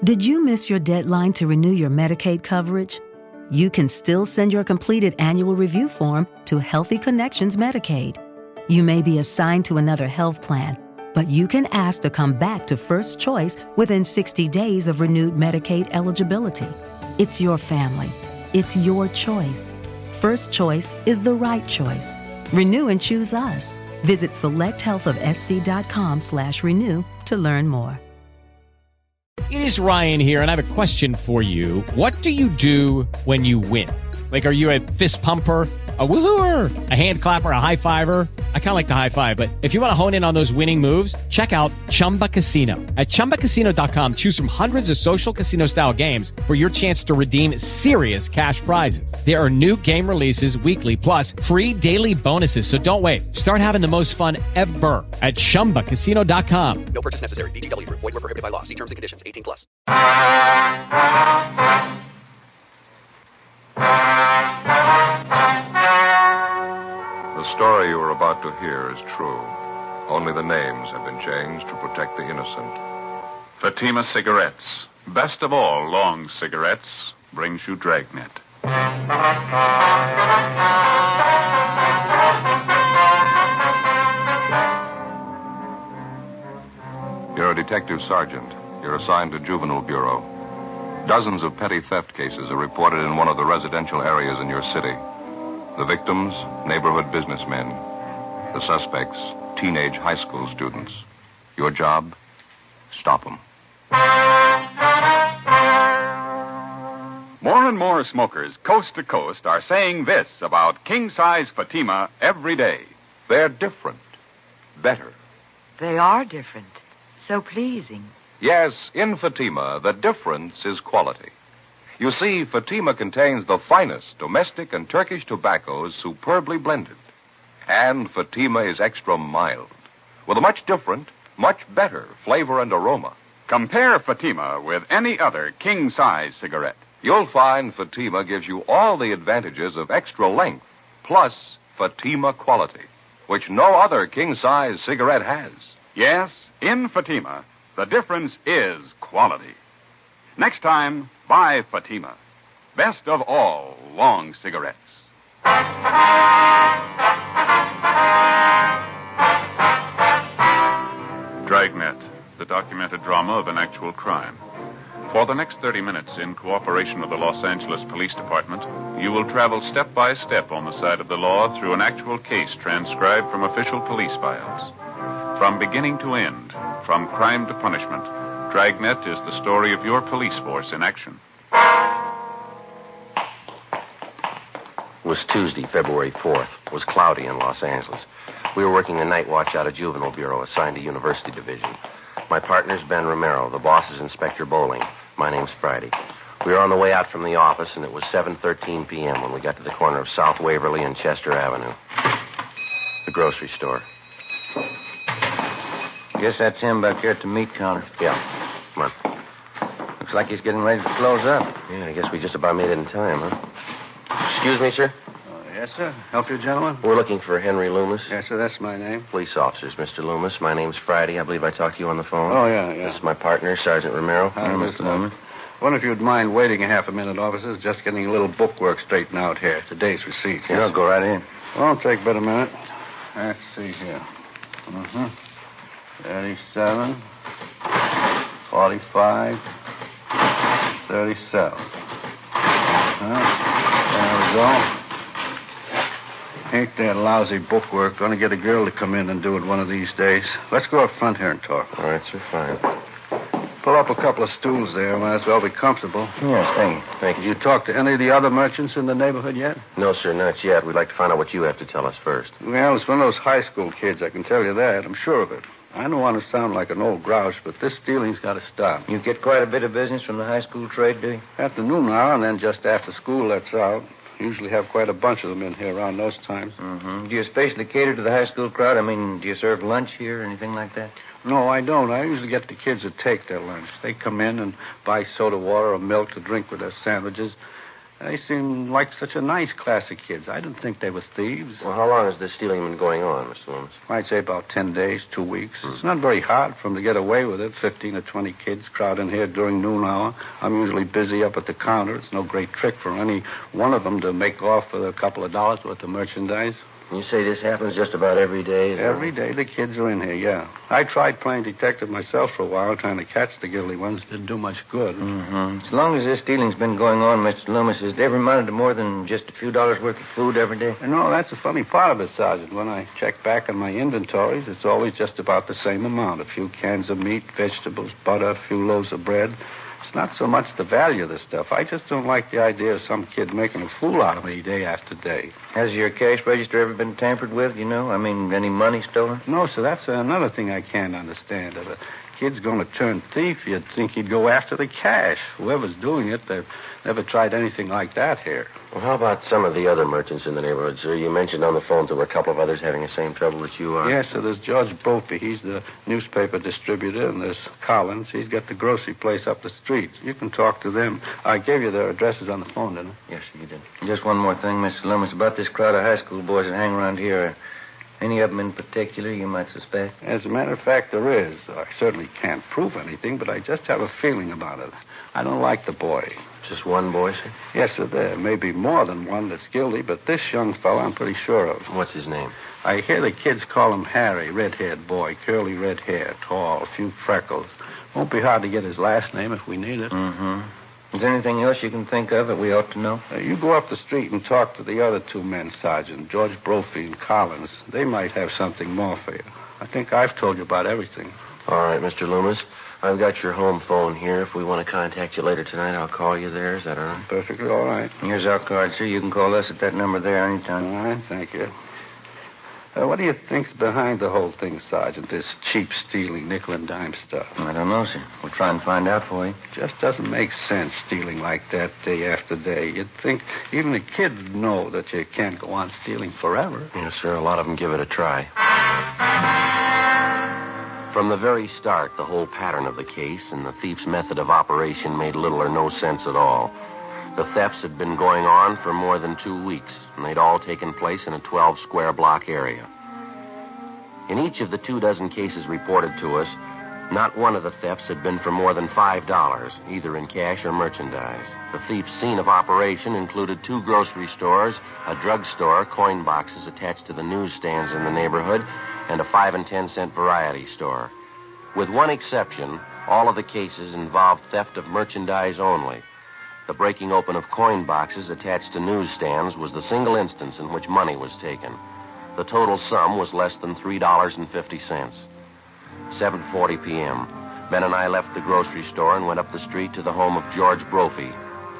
Did you miss your deadline to renew your Medicaid coverage? You can still send your completed annual review form to Healthy Connections Medicaid. You may be assigned to another health plan, but you can ask to come back to First Choice within 60 days of renewed Medicaid eligibility. It's your family. It's your choice. First Choice is the right choice. Renew and choose us. Visit selecthealthofsc.com/renew to learn more. It is Ryan here, and I have a question for you. What do you do when you win? Like, are you a fist pumper, a woo-hooer, a hand clapper, a high-fiver? I kind of like the high-five, but if you want to hone in on those winning moves, check out Chumba Casino. At ChumbaCasino.com, choose from hundreds of social casino-style games for your chance to redeem serious cash prizes. There are new game releases weekly, plus free daily bonuses, so don't wait. Start having the most fun ever at ChumbaCasino.com. No purchase necessary. VGW. Void where prohibited by law. See terms and conditions. 18+. The story you are about to hear is true. Only the names have been changed to protect the innocent. Fatima Cigarettes, best of all long cigarettes, brings you Dragnet. You're a detective sergeant. You're assigned to Juvenile Bureau. Dozens of petty theft cases are reported in one of the residential areas in your city. The victims, neighborhood businessmen. The suspects, teenage high school students. Your job? Stop them. More and more smokers coast to coast are saying this about king-size Fatima every day. They're different. Better. They are different. So pleasing. Yes, in Fatima, the difference is quality. You see, Fatima contains the finest domestic and Turkish tobaccos superbly blended. And Fatima is extra mild, with a much different, much better flavor and aroma. Compare Fatima with any other king-size cigarette. You'll find Fatima gives you all the advantages of extra length, plus Fatima quality, which no other king-size cigarette has. Yes, in Fatima, the difference is quality. Next time, buy Fatima. Best of all long cigarettes. Dragnet, the documented drama of an actual crime. For the next 30 minutes, in cooperation with the Los Angeles Police Department, you will travel step by step on the side of the law through an actual case transcribed from official police files. From beginning to end, from crime to punishment, Dragnet is the story of your police force in action. It was Tuesday, February 4th. It was cloudy in Los Angeles. We were working the night watch out of Juvenile Bureau, assigned to University Division. My partner's Ben Romero. The boss is Inspector Bowling. My name's Friday. We were on the way out from the office, and it was 7:13 p.m. when we got to the corner of South Waverly and Chester Avenue. The grocery store. Guess that's him back there at the meat counter. Yeah. Come on. Looks like he's getting ready to close up. Yeah, I guess we just about made it in time, huh? Excuse me, sir? Yes, sir. Help you, gentlemen? We're looking for Henry Loomis. Yes, sir. That's my name. Police officers, Mr. Loomis. My name's Friday. I believe I talked to you on the phone. Oh, yeah. This is my partner, Sergeant Romero. Hi, Mr. Loomis. Wonder if you'd mind waiting a half a minute, officers. Just getting a little bookwork straightened out here. Today's receipts. Yeah, I'll go right in. Won't take but a minute. Let's see here. 37, 45, 37. There we go. Ain't that lousy bookwork going to get a girl to come in and do it one of these days? Let's go up front here and talk. All right, sir, fine. Pull up a couple of stools there. Might as well be comfortable. Yes, thank you. Thank you. You talked to any of the other merchants in the neighborhood yet? No, sir, not yet. We'd like to find out what you have to tell us first. Well, it's one of those high school kids, I can tell you that. I'm sure of it. I don't want to sound like an old grouch, but this stealing's got to stop. You get quite a bit of business from the high school trade, do you? Afternoon now, and then just after school lets out. Usually have quite a bunch of them in here around those times. Mm-hmm. Do you especially cater to the high school crowd? I mean, do you serve lunch here or anything like that? No, I don't. I usually get the kids to take their lunch. They come in and buy soda water or milk to drink with their sandwiches. They seem like such a nice class of kids. I didn't think they were thieves. Well, how long has this stealing been going on, Mr. Loomis? I'd say about 10 days, 2 weeks. It's not very hard for them to get away with it. 15 or 20 kids crowd in here during noon hour. I'm usually busy up at the counter. It's no great trick for any one of them to make off with a couple of dollars worth of merchandise. You say this happens just about every day? Every day the kids are in here, yeah. I tried playing detective myself for a while, trying to catch the guilty ones. Didn't do much good. Mm-hmm. As long as this stealing's been going on, Mr. Loomis, has it ever amounted to more than just a few dollars worth of food every day? No, that's the funny part of it, Sergeant. When I check back on my inventories, it's always just about the same amount. A few cans of meat, vegetables, butter, a few loaves of bread. It's not so much the value of the stuff. I just don't like the idea of some kid making a fool out of me day after day. Has your cash register ever been tampered with, you know? I mean, any money stolen? No, sir, that's another thing I can't understand. If a kid's going to turn thief, you'd think he'd go after the cash. Whoever's doing it, they've never tried anything like that here. Well, how about some of the other merchants in the neighborhood, sir? You mentioned on the phone there were a couple of others having the same trouble that you are. Yes, sir, there's George Brophy. He's the newspaper distributor, and there's Collins. He's got the grocery place up the street. You can talk to them. I gave you their addresses on the phone, didn't I? Yes, you did. Just one more thing, Mr. Loomis, about this crowd of high school boys that hang around here. Any of them in particular you might suspect? As a matter of fact, there is. I certainly can't prove anything, but I just have a feeling about it. I don't like the boy. Just one boy, sir? Yes, sir. There may be more than one that's guilty, but this young fellow I'm pretty sure of. What's his name? I hear the kids call him Harry, red-haired boy, curly red hair, tall, a few freckles. Won't be hard to get his last name if we need it. Mm-hmm. Is there anything else you can think of that we ought to know? You go up the street and talk to the other two men, Sergeant, George Brophy and Collins. They might have something more for you. I think I've told you about everything. All right, Mr. Loomis. I've got your home phone here. If we want to contact you later tonight, I'll call you there. Is that all right? Perfectly all right. Here's our card, sir. You can call us at that number there anytime. All right, thank you. What do you think's behind the whole thing, Sergeant? This cheap stealing, nickel and dime stuff. I don't know, sir. We'll try and find out for you. Just doesn't make sense stealing like that day after day. You'd think even a kid would know that you can't go on stealing forever. Yes, sir. A lot of them give it a try. From the very start, the whole pattern of the case and the thief's method of operation made little or no sense at all. The thefts had been going on for more than 2 weeks, and they'd all taken place in a 12-square block area. In each of the 24 cases reported to us, not one of the thefts had been for more than $5, either in cash or merchandise. The thief's scene of operation included 2 grocery stores, a drugstore, coin boxes attached to the newsstands in the neighborhood, and a 5 and 10-cent variety store. With one exception, all of the cases involved theft of merchandise only. The breaking open of coin boxes attached to newsstands was the single instance in which money was taken. The total sum was less than $3.50. 7:40 p.m. Ben and I left the grocery store and went up the street to the home of George Brophy.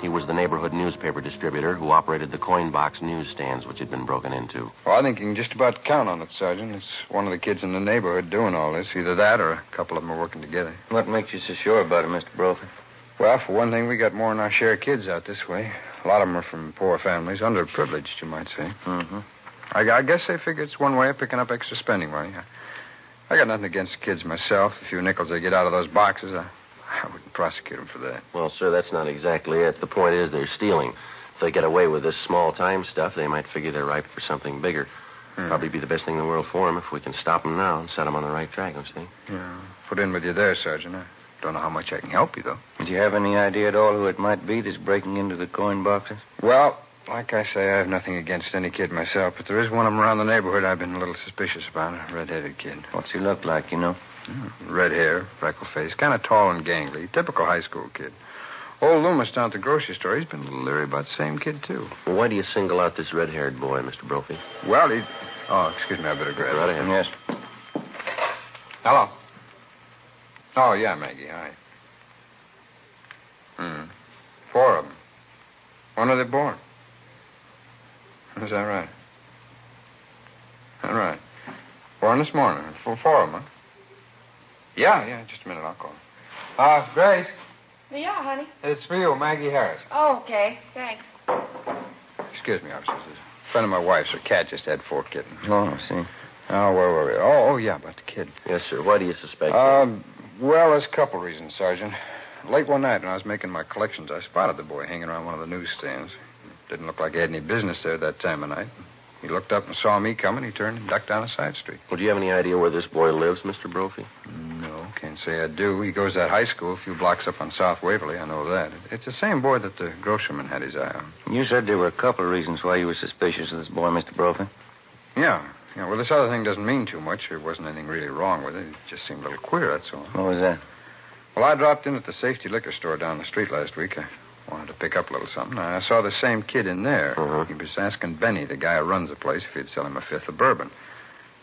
He was the neighborhood newspaper distributor who operated the coin box newsstands which had been broken into. Well, I think you can just about count on it, Sergeant. It's one of the kids in the neighborhood doing all this. Either that or a couple of them are working together. What makes you so sure about it, Mr. Brophy? Well, for one thing, we got more than our share of kids out this way. A lot of them are from poor families, underprivileged, you might say. Mm-hmm. I guess they figure it's one way of picking up extra spending money. I got nothing against the kids myself. A few nickels they get out of those boxes, I wouldn't prosecute them for that. Well, sir, that's not exactly it. The point is they're stealing. If they get away with this small-time stuff, they might figure they're ripe for something bigger. Probably be the best thing in the world for them if we can stop them now and set them on the right track, don't you think? Yeah. Put in with you there, Sergeant. I don't know how much I can help you, though. Do you have any idea at all who it might be that's breaking into the coin boxes? Well, like I say, I have nothing against any kid myself, but there is one of them around the neighborhood I've been a little suspicious about, a red-headed kid. What's he look like, you know? Red hair, freckle face, kind of tall and gangly. Typical high school kid. Old Loomis down at the grocery store, he's been a little leery about the same kid, too. Well, why do you single out this red-haired boy, Mr. Brophy? Well, he... Oh, excuse me, I better grab Right ahead. Yes. Hello. Oh, yeah, Maggie, hi. 4 of them. When are they born? Is that right? All right. Born this morning. 4 of them, huh? Yeah, just a minute, I'll call. Grace. Yeah, honey. It's for you, Maggie Harris. Oh, okay. Thanks. Excuse me, officer. A friend of my wife's, her cat just had 4 kittens. Oh, I see. Oh, where were we? Oh, yeah, about the kid. Yes, sir. Why do you suspect Well, there's a couple reasons, Sergeant. Late one night when I was making my collections, I spotted the boy hanging around one of the newsstands. Didn't look like he had any business there that time of night. He looked up and saw me coming. He turned and ducked down a side street. Well, do you have any idea where this boy lives, Mr. Brophy? No, can't say I do. He goes to that high school a few blocks up on South Waverly. I know that. It's the same boy that the grocerman had his eye on. You said there were a couple of reasons why you were suspicious of this boy, Mr. Brophy. Yeah. Well, this other thing doesn't mean too much. There wasn't anything really wrong with it. It just seemed a little queer, that's all. What was that? Well, I dropped in at the safety liquor store down the street last week. I wanted to pick up a little something. I saw the same kid in there. He was asking Benny, the guy who runs the place, if he'd sell him a fifth of bourbon.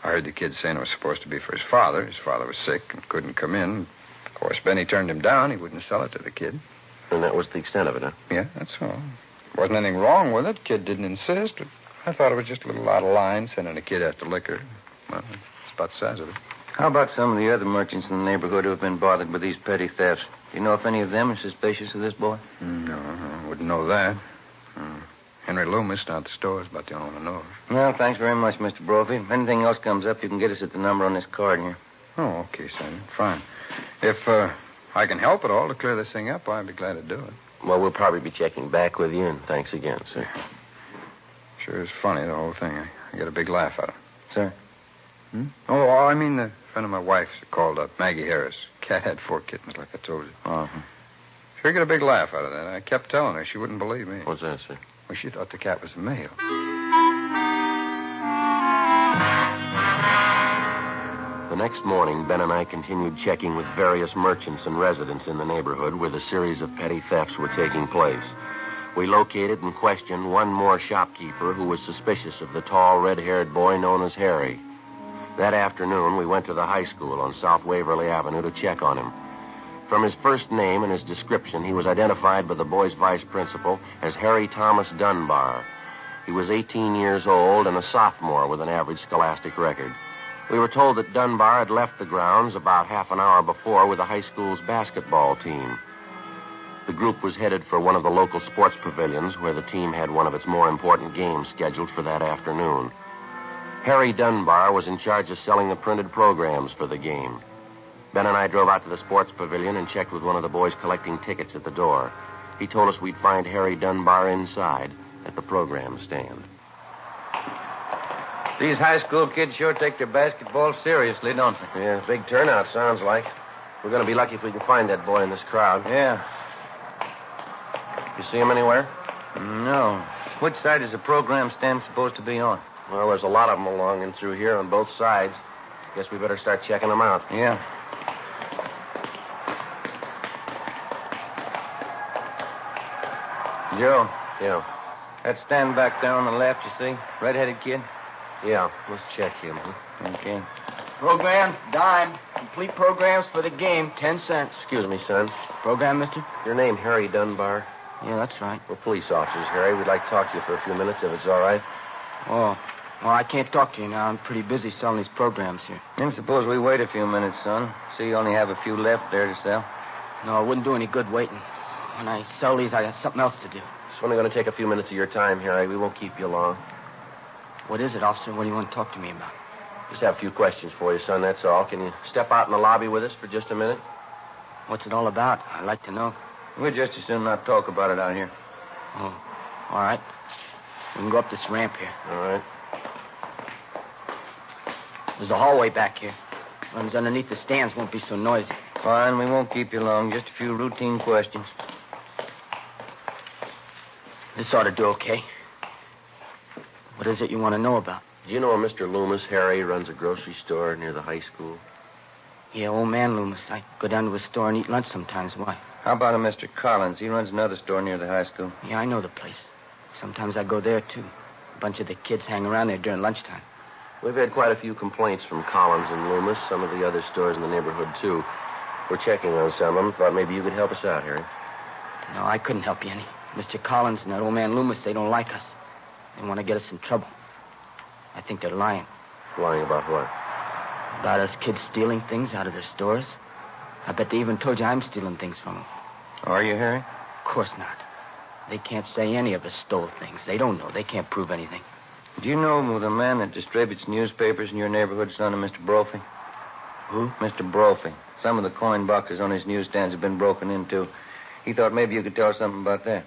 I heard the kid saying it was supposed to be for his father. His father was sick and couldn't come in. Of course, Benny turned him down. He wouldn't sell it to the kid. And that was the extent of it, huh? Yeah, that's all. Wasn't anything wrong with it. Kid didn't insist. But I thought it was just a little out of line, sending a kid after liquor. Well, it's about the size of it. How about some of the other merchants in the neighborhood who have been bothered with these petty thefts? Do you know if any of them are suspicious of this boy? No, I wouldn't know that. Henry Loomis down at the store is about the only one I know of. Well, thanks very much, Mr. Brophy. If anything else comes up, you can get us at the number on this card here. Oh, okay, Simon. Fine. If I can help at all to clear this thing up, I'd be glad to do it. Well, we'll probably be checking back with you, and thanks again, sir. Sure is funny, the whole thing. I get a big laugh out of it. Sir? Oh, I mean the friend of my wife's called up, Maggie Harris. Cat had 4 kittens, like I told you. Uh-huh. Sure get a big laugh out of that. I kept telling her. She wouldn't believe me. What's that, sir? Well, she thought the cat was a male. The next morning, Ben and I continued checking with various merchants and residents in the neighborhood where the series of petty thefts were taking place. We located and questioned one more shopkeeper who was suspicious of the tall, red-haired boy known as Harry. That afternoon, we went to the high school on South Waverly Avenue to check on him. From his first name and his description, he was identified by the boy's vice principal as Harry Thomas Dunbar. He was 18 years old and a sophomore with an average scholastic record. We were told that Dunbar had left the grounds about half an hour before with the high school's basketball team. The group was headed for one of the local sports pavilions where the team had one of its more important games scheduled for that afternoon. Harry Dunbar was in charge of selling the printed programs for the game. Ben and I drove out to the sports pavilion and checked with one of the boys collecting tickets at the door. He told us we'd find Harry Dunbar inside at the program stand. These high school kids sure take their basketball seriously, don't they? Yeah, big turnout, sounds like. We're going to be lucky if we can find that boy in this crowd. Yeah. You see him anywhere? No. Which side is the program stand supposed to be on? Well, there's a lot of them along and through here on both sides. Guess we better start checking them out. Yeah. Joe. Yeah. That stand back there on the left, you see? Red-headed kid? Yeah, let's check him, huh? Okay. Programs, dime. Complete programs for the game, 10 cents. Excuse me, son. Program, mister? Your name Harry Dunbar? Yeah, that's right. We're police officers, Harry. We'd like to talk to you for a few minutes, if it's all right. Oh, I can't talk to you now. I'm pretty busy selling these programs here. Then suppose we wait a few minutes, son. See, you only have a few left there to sell. No, it wouldn't do any good waiting. When I sell these, I got something else to do. It's only going to take a few minutes of your time, Harry. We won't keep you long. What is it, officer? What do you want to talk to me about? Just have a few questions for you, son, that's all. Can you step out in the lobby with us for just a minute? What's it all about? I'd like to know. We'd just as soon not talk about it out here. Oh, all right. We can go up this ramp here. All right. There's a hallway back here. Ones underneath the stands won't be so noisy. Fine, we won't keep you long. Just a few routine questions. This ought to do okay. What is it you want to know about? Do you know a Mr. Loomis? Harry runs a grocery store near the high school. Yeah, old man Loomis. I go down to his store and eat lunch sometimes. Why? How about a Mr. Collins? He runs another store near the high school. Yeah, I know the place. Sometimes I go there, too. A bunch of the kids hang around there during lunchtime. We've had quite a few complaints from Collins and Loomis, some of the other stores in the neighborhood, too. We're checking on some of them. Thought maybe you could help us out, Harry. No, I couldn't help you any. Mr. Collins and that old man Loomis, they don't like us. They want to get us in trouble. I think they're lying. Lying about what? About us kids stealing things out of their stores. I bet they even told you I'm stealing things from them. Are you, Harry? Of course not. They can't say any of us stole things. They don't know. They can't prove anything. Do you know the man that distributes newspapers in your neighborhood, son of Mr. Brophy? Who? Mr. Brophy. Some of the coin boxes on his newsstands have been broken into. He thought maybe you could tell us something about that.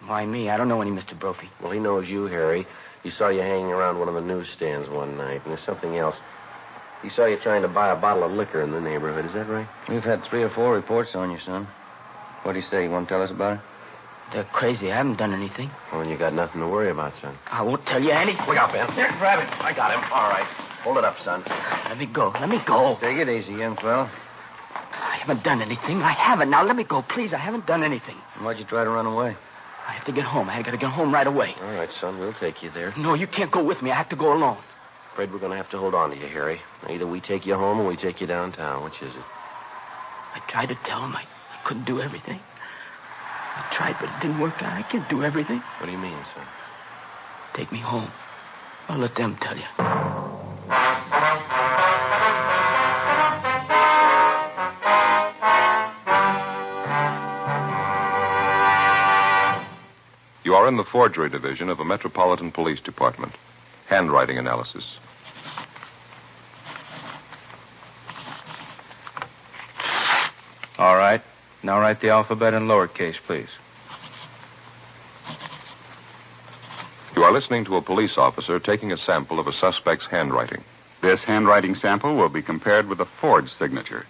Why me? I don't know any Mr. Brophy. Well, he knows you, Harry. He saw you hanging around one of the newsstands one night. And there's something else. He saw you trying to buy a bottle of liquor in the neighborhood. Is that right? We've had 3 or 4 reports on you, son. What'd he say? You want to tell us about it? They're crazy. I haven't done anything. Well, then you got nothing to worry about, son. I won't tell you anything. Look out, Ben. Here, grab it. I got him. All right. Hold it up, son. Let me go. Let me go. Take it easy, young fellow. I haven't done anything. I haven't. Now, let me go, please. I haven't done anything. Why'd you try to run away? I have to get home. I got to get home right away. All right, son. We'll take you there. No, you can't go with me. I have to go alone. Afraid we're going to have to hold on to you, Harry. Either we take you home or we take you downtown. Which is it? I tried to tell him I couldn't do everything. I tried, but it didn't work out. I can't do everything. What do you mean, son? Take me home. I'll let them tell you. You are in the forgery division of the Metropolitan Police Department. Handwriting analysis. All right. Now write the alphabet in lowercase, please. You are listening to a police officer taking a sample of a suspect's handwriting. This handwriting sample will be compared with a forged signature.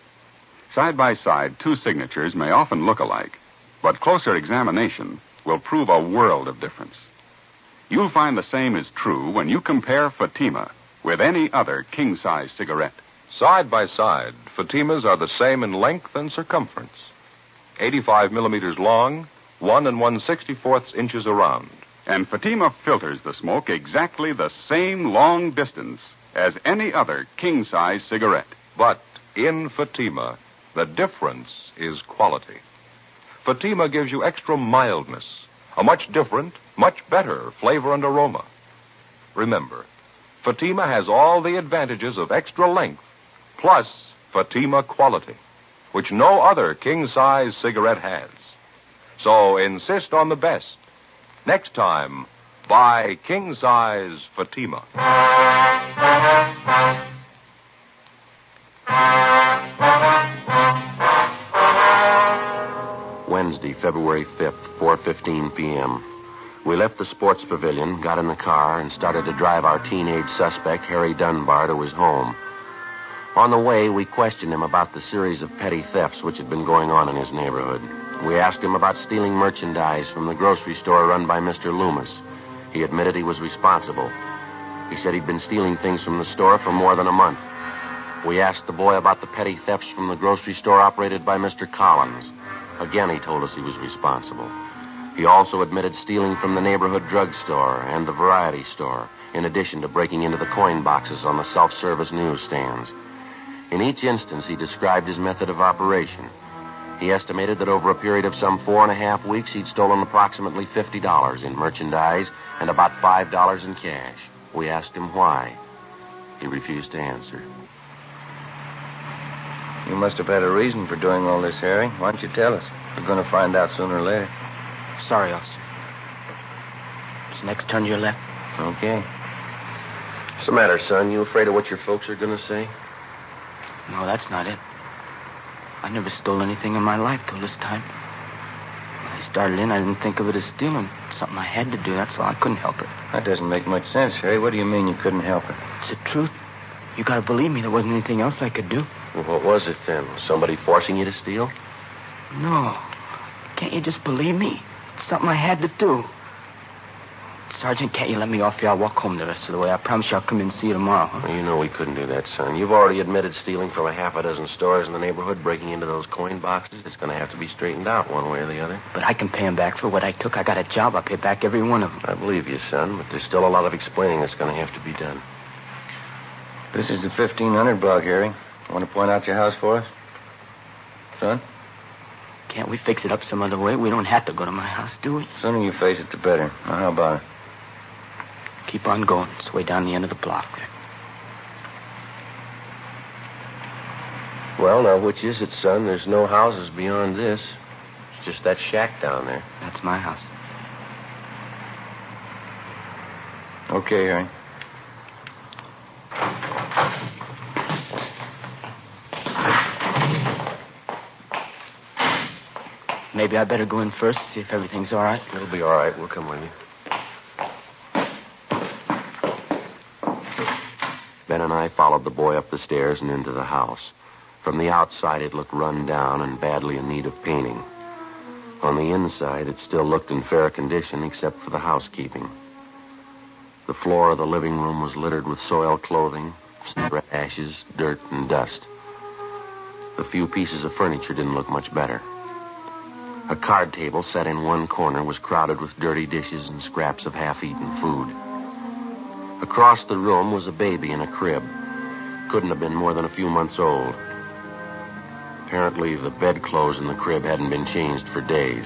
Side by side, 2 signatures may often look alike, but closer examination will prove a world of difference. You'll find the same is true when you compare Fatima with any other king-size cigarette. Side by side, Fatimas are the same in length and circumference. 85 millimeters long, 1 1/64 inches around. And Fatima filters the smoke exactly the same long distance as any other king-size cigarette. But in Fatima, the difference is quality. Fatima gives you extra mildness, a much different, much better flavor and aroma. Remember, Fatima has all the advantages of extra length, plus Fatima quality, which no other king-size cigarette has. So insist on the best. Next time, buy king-size Fatima. Wednesday, February 5th, 4:15 p.m. We left the sports pavilion, got in the car, and started to drive our teenage suspect, Harry Dunbar, to his home. On the way, we questioned him about the series of petty thefts which had been going on in his neighborhood. We asked him about stealing merchandise from the grocery store run by Mr. Loomis. He admitted he was responsible. He said he'd been stealing things from the store for more than a month. We asked the boy about the petty thefts from the grocery store operated by Mr. Collins. Again, he told us he was responsible. He also admitted stealing from the neighborhood drugstore and the variety store, in addition to breaking into the coin boxes on the self-service newsstands. In each instance, he described his method of operation. He estimated that over a period of some 4.5 weeks, he'd stolen approximately $50 in merchandise and about $5 in cash. We asked him why. He refused to answer. You must have had a reason for doing all this, Harry. Why don't you tell us? We're going to find out sooner or later. Sorry, officer. It's next turn to your left. Okay. What's the matter, son? You afraid of what your folks are going to say? No, that's not it. I never stole anything in my life till this time. When I started in, I didn't think of it as stealing. Something I had to do, that's all. I couldn't help it. That doesn't make much sense, Harry. What do you mean you couldn't help it? It's the truth. You gotta believe me. There wasn't anything else I could do. Well, what was it then? Was somebody forcing you to steal? No. Can't you just believe me? It's something I had to do. Sergeant, can't you let me off here? I'll walk home the rest of the way. I promise you I'll come in and see you tomorrow, huh? Well, you know we couldn't do that, son. You've already admitted stealing from a half a dozen stores in the neighborhood, breaking into those coin boxes. It's going to have to be straightened out one way or the other. But I can pay him back for what I took. I got a job. I'll pay back every one of them. I believe you, son, but there's still a lot of explaining that's going to have to be done. This is the 1500 block, Harry. Want to point out your house for us? Son? Can't we fix it up some other way? We don't have to go to my house, do we? The sooner you face it, the better. Now, how about it? Keep on going. It's way down the end of the block there. Well, now, which is it, son? There's no houses beyond this. It's just that shack down there. That's my house. Okay, Harry. Maybe I better go in first, see if everything's all right. It'll be all right. We'll come with you. Ben and I followed the boy up the stairs and into the house. From the outside, it looked run down and badly in need of painting. On the inside, it still looked in fair condition, except for the housekeeping. The floor of the living room was littered with soiled clothing, ashes, dirt, and dust. The few pieces of furniture didn't look much better. A card table set in one corner was crowded with dirty dishes and scraps of half-eaten food. Across the room was a baby in a crib. Couldn't have been more than a few months old. Apparently, the bedclothes in the crib hadn't been changed for days.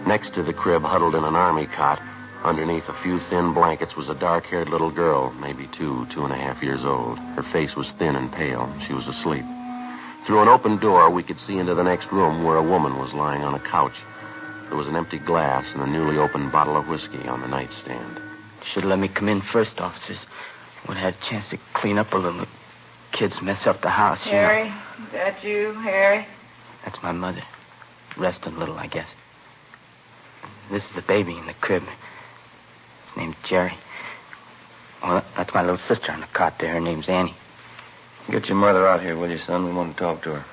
Next to the crib, huddled in an army cot, underneath a few thin blankets, was a dark-haired little girl, maybe 2.5 years old. Her face was thin and pale. She was asleep. Through an open door, we could see into the next room where a woman was lying on a couch. There was an empty glass and a newly opened bottle of whiskey on the nightstand. Should have let me come in first, officers. Would have had a chance to clean up a little. Kids mess up the house. Harry, is that you, Harry? That's my mother. Resting a little, I guess. This is the baby in the crib. His name's Jerry. Well, that's my little sister on the cot there. Her name's Annie. Get your mother out here, will you, son? We want to talk to her.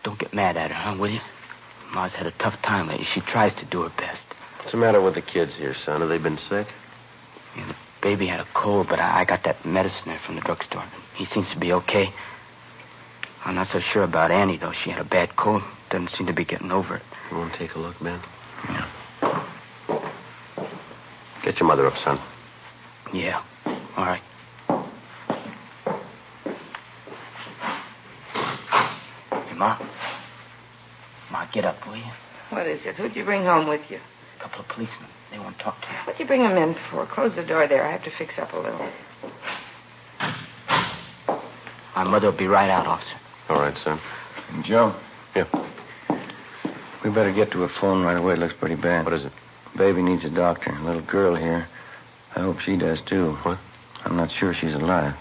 Don't get mad at her, huh, will you? Ma's had a tough time lately. She tries to do her best. What's the matter with the kids here, son? Have they been sick? Yeah, the baby had a cold, but I got that medicine there from the drugstore. He seems to be okay. I'm not so sure about Annie, though. She had a bad cold. Doesn't seem to be getting over it. You want to take a look, Ben? Yeah. Get your mother up, son. Yeah. All right. Hey, Ma. Ma, get up, will you? What is it? Who'd you bring home with you? A couple of policemen. They won't talk to you. What'd you bring them in for? Close the door there. I have to fix up a little. My mother will be right out, officer. All right, son. And Joe? Yeah. We better get to a phone right away. It looks pretty bad. What is it? Baby needs a doctor. A little girl here. I hope she does, too. What? I'm not sure she's alive.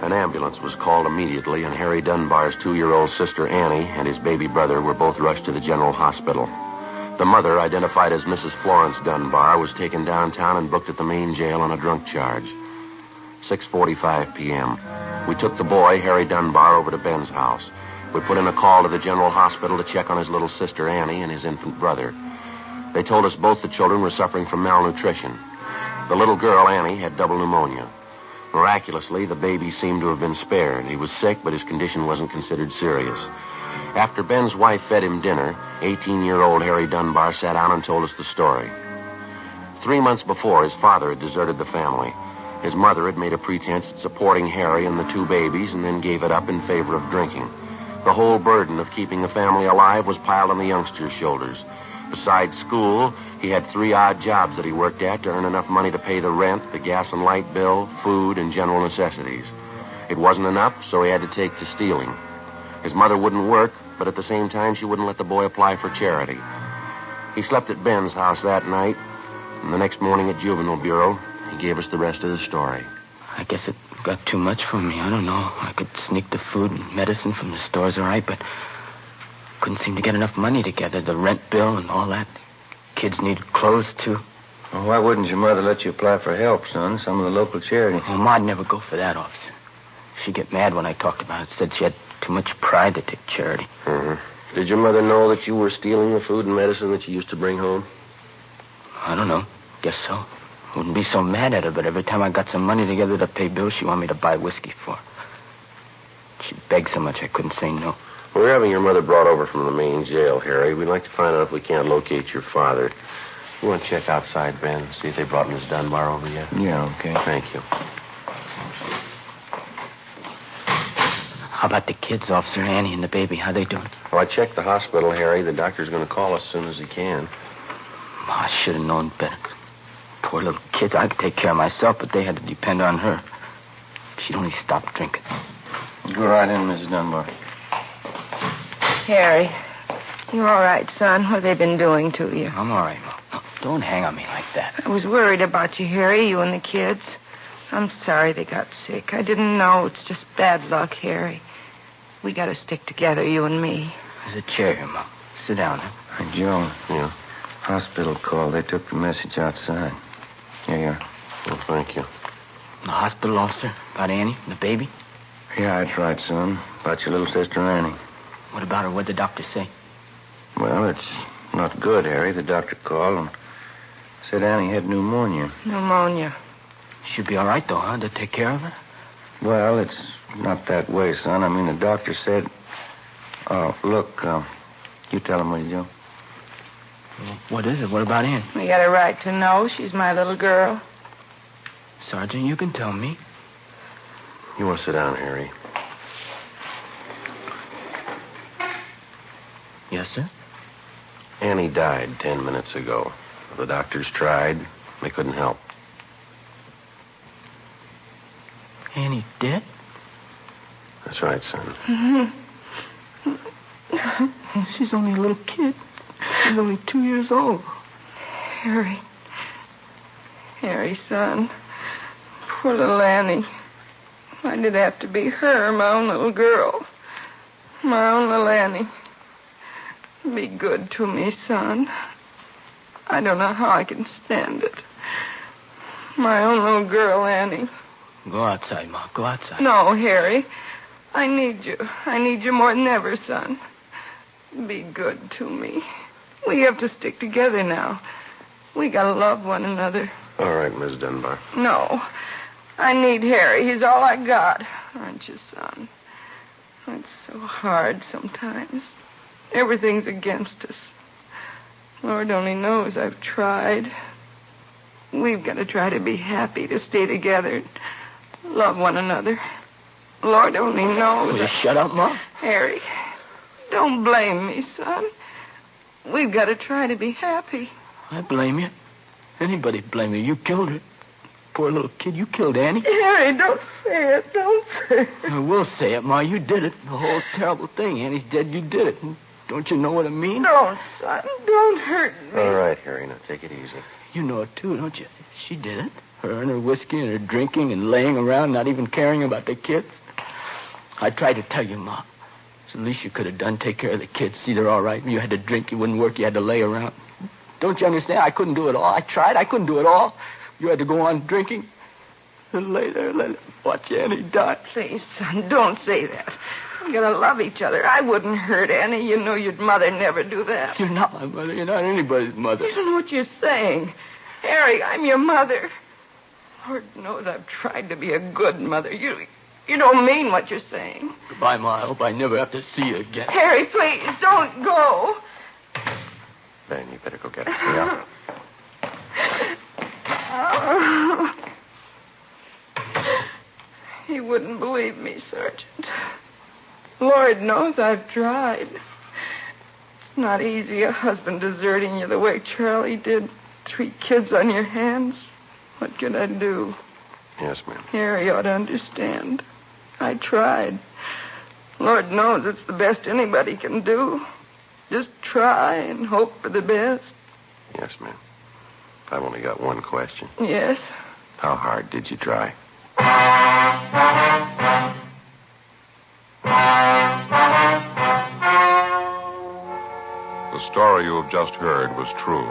An ambulance was called immediately, and Harry Dunbar's 2-year-old sister, Annie, and his baby brother were both rushed to the general hospital. The mother, identified as Mrs. Florence Dunbar, was taken downtown and booked at the main jail on a drunk charge. 6:45 p.m. We took the boy, Harry Dunbar, over to Ben's house. We put in a call to the general hospital to check on his little sister, Annie, and his infant brother. They told us both the children were suffering from malnutrition. The little girl, Annie, had double pneumonia. Miraculously, the baby seemed to have been spared. He was sick, but his condition wasn't considered serious. After Ben's wife fed him dinner, 18-year-old Harry Dunbar sat down and told us the story. 3 months before, his father had deserted the family. His mother had made a pretense at supporting Harry and the 2 babies and then gave it up in favor of drinking. The whole burden of keeping the family alive was piled on the youngster's shoulders. Besides school, he had 3 odd jobs that he worked at to earn enough money to pay the rent, the gas and light bill, food, and general necessities. It wasn't enough, so he had to take to stealing. His mother wouldn't work, but at the same time, she wouldn't let the boy apply for charity. He slept at Ben's house that night, and the next morning at Juvenile Bureau, he gave us the rest of the story. I guess it got too much for me. I don't know. I could sneak the food and medicine from the stores, all right, but couldn't seem to get enough money together. The rent bill and all that. Kids needed clothes, too. Well, why wouldn't your mother let you apply for help, son? Some of the local charity. Oh, Ma'd never go for that, officer. She'd get mad when I talked about it. Said she had too much pride to take charity. Mm-hmm. Did your mother know that you were stealing the food and medicine that you used to bring home? I don't know. Guess so. Wouldn't be so mad at her, but every time I got some money together to pay bills, she wanted me to buy whiskey for her. She begged so much I couldn't say no. We're having your mother brought over from the main jail, Harry. We'd like to find out if we can't locate your father. You want to check outside, Ben, see if they brought Miss Dunbar over yet? Yeah, okay. Thank you. How about the kids, Officer? Annie and the baby? How they doing? Well, I checked the hospital, Harry. The doctor's going to call us as soon as he can. I should have known better. Poor little kids. I could take care of myself, but they had to depend on her. She'd only stopped drinking. Go right in, Mrs. Dunbar. Harry, you all right, son? What have they been doing to you? I'm all right, Mom. No, don't hang on me like that. I was worried about you, Harry, you and the kids. I'm sorry they got sick. I didn't know. It's just bad luck, Harry. We got to stick together, you and me. There's a chair here, Mom. Sit down. Huh? Hey, Joe. Yeah. Hospital call. They took the message outside. Here you are. Well, thank you. The hospital officer? About Annie, the baby? Yeah, that's right, son. About your little sister Annie. What about her? What'd the doctor say? Well, it's not good, Harry. The doctor called and said Annie had pneumonia. Pneumonia. She'll be all right, though, huh? To take care of her? Well, it's not that way, son. I mean, the doctor said... Oh, look, you tell him, will you, Joe? Well, what is it? What about Annie? We got a right to know. She's my little girl. Sergeant, you can tell me. You want to sit down, Harry? Yes, sir? Annie died 10 minutes ago. The doctors tried. They couldn't help. Annie dead? That's right, son. She's only a little kid. She's only 2 years old. Harry. Harry, son. Poor little Annie. Why did it have to be her, my own little girl? My own little Annie. Be good to me, son. I don't know how I can stand it. My own little girl, Annie. Go outside, Ma. Go outside. No, Harry. I need you. I need you more than ever, son. Be good to me. We have to stick together now. We gotta love one another. All right, Miss Dunbar. No. I need Harry. He's all I got. Aren't you, son? It's so hard sometimes. Everything's against us. Lord only knows I've tried. We've got to try to be happy, to stay together, love one another. Lord only knows. Will you shut up, Ma? Harry, don't blame me, son. We've got to try to be happy. I blame you. Anybody blame you. You killed her. Poor little kid. You killed Annie. Harry, don't say it. Don't say it. I will say it, Ma. You did it. The whole terrible thing. Annie's dead. You did it. Don't you know what I mean? Don't, son. Don't hurt me. All right, Harry. Now take it easy. You know it, too, don't you? She did it. Her and her whiskey and her drinking and laying around, not even caring about the kids. I tried to tell you, Ma. It's the least you could have done. Take care of the kids. See they're all right. You had to drink. You wouldn't work. You had to lay around. Don't you understand? I couldn't do it all. I tried. I couldn't do it all. You had to go on drinking and lay there and watch Annie die. Please, son, don't say that. We gotta love each other. I wouldn't hurt Annie. You know your mother never do that. You're not my mother. You're not anybody's mother. You don't know what you're saying. Harry, I'm your mother. Lord knows I've tried to be a good mother. You don't mean what you're saying. Goodbye, Ma. I hope I never have to see you again. Harry, please, don't go. Ben, you better go get it. Yeah? He wouldn't believe me, Sergeant. Lord knows I've tried. It's not easy, a husband deserting you the way Charlie did. 3 kids on your hands. What could I do? Yes, ma'am. Harry ought to understand. I tried. Lord knows it's the best anybody can do. Just try and hope for the best. Yes, ma'am. I've only got one question. Yes? How hard did you try? The story you have just heard was true.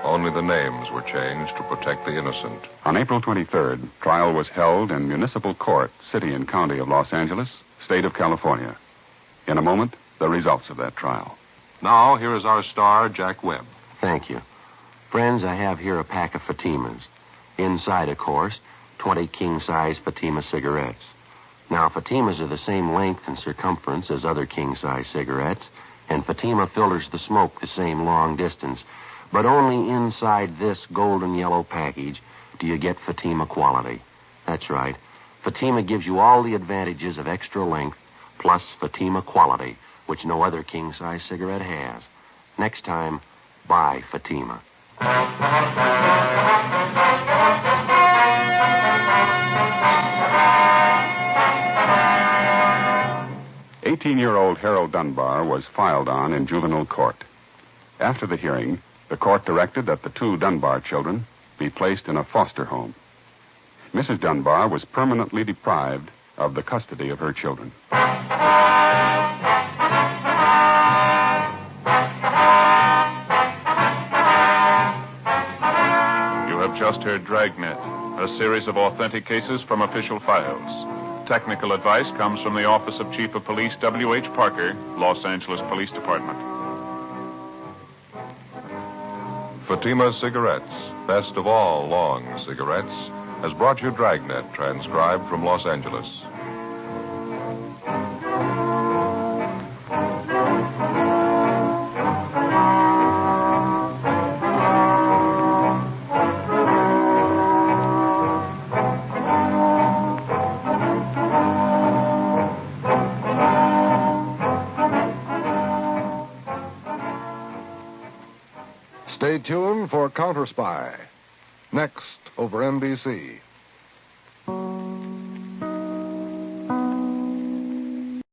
Only the names were changed to protect the innocent. On April 23rd, trial was held in Municipal Court, City and County of Los Angeles, State of California. In a moment, the results of that trial. Now, here is our star, Jack Webb. Thank you. Friends, I have here a pack of Fatimas. Inside, of course, 20 king-size Fatima cigarettes. Now, Fatimas are the same length and circumference as other king-size cigarettes, and Fatima filters the smoke the same long distance. But only inside this golden yellow package do you get Fatima quality. That's right. Fatima gives you all the advantages of extra length plus Fatima quality, which no other king-size cigarette has. Next time, buy Fatima. 18-year-old Harold Dunbar was filed on in juvenile court. After the hearing, the court directed that the 2 Dunbar children be placed in a foster home. Mrs. Dunbar was permanently deprived of the custody of her children. just heard Dragnet, a series of authentic cases from official files. Technical advice comes from the Office of Chief of Police W.H. Parker, Los Angeles Police Department. Fatima Cigarettes, best of all long cigarettes, has brought you Dragnet, transcribed from Los Angeles. Stay tuned for Counter Spy. Next, over NBC.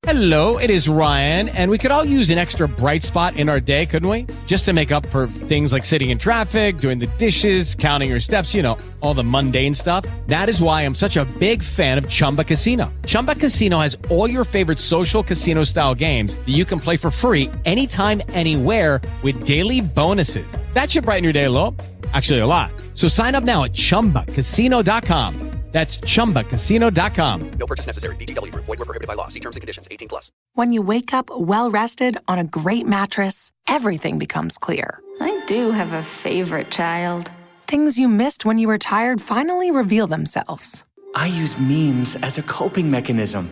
Hello, it is Ryan, and we could all use an extra bright spot in our day, couldn't we? Just to make up for things like sitting in traffic, doing the dishes, counting your steps, you know, all the mundane stuff. That is why I'm such a big fan of Chumba Casino. Chumba Casino has all your favorite social casino-style games that you can play for free anytime, anywhere with daily bonuses. That should brighten your day a little. Actually, a lot. So sign up now at ChumbaCasino.com. That's ChumbaCasino.com. No purchase necessary. VGW Group. Void where prohibited by law. See terms and conditions. 18+. When you wake up well-rested on a great mattress, everything becomes clear. I do have a favorite child. Things you missed when you were tired finally reveal themselves. I use memes as a coping mechanism.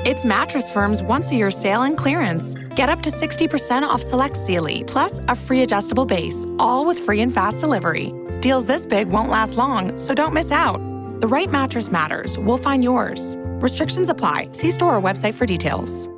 It's Mattress Firm's once-a-year sale and clearance. Get up to 60% off select Sealy, plus a free adjustable base, all with free and fast delivery. Deals this big won't last long, so don't miss out. The right mattress matters. We'll find yours. Restrictions apply. See store or website for details.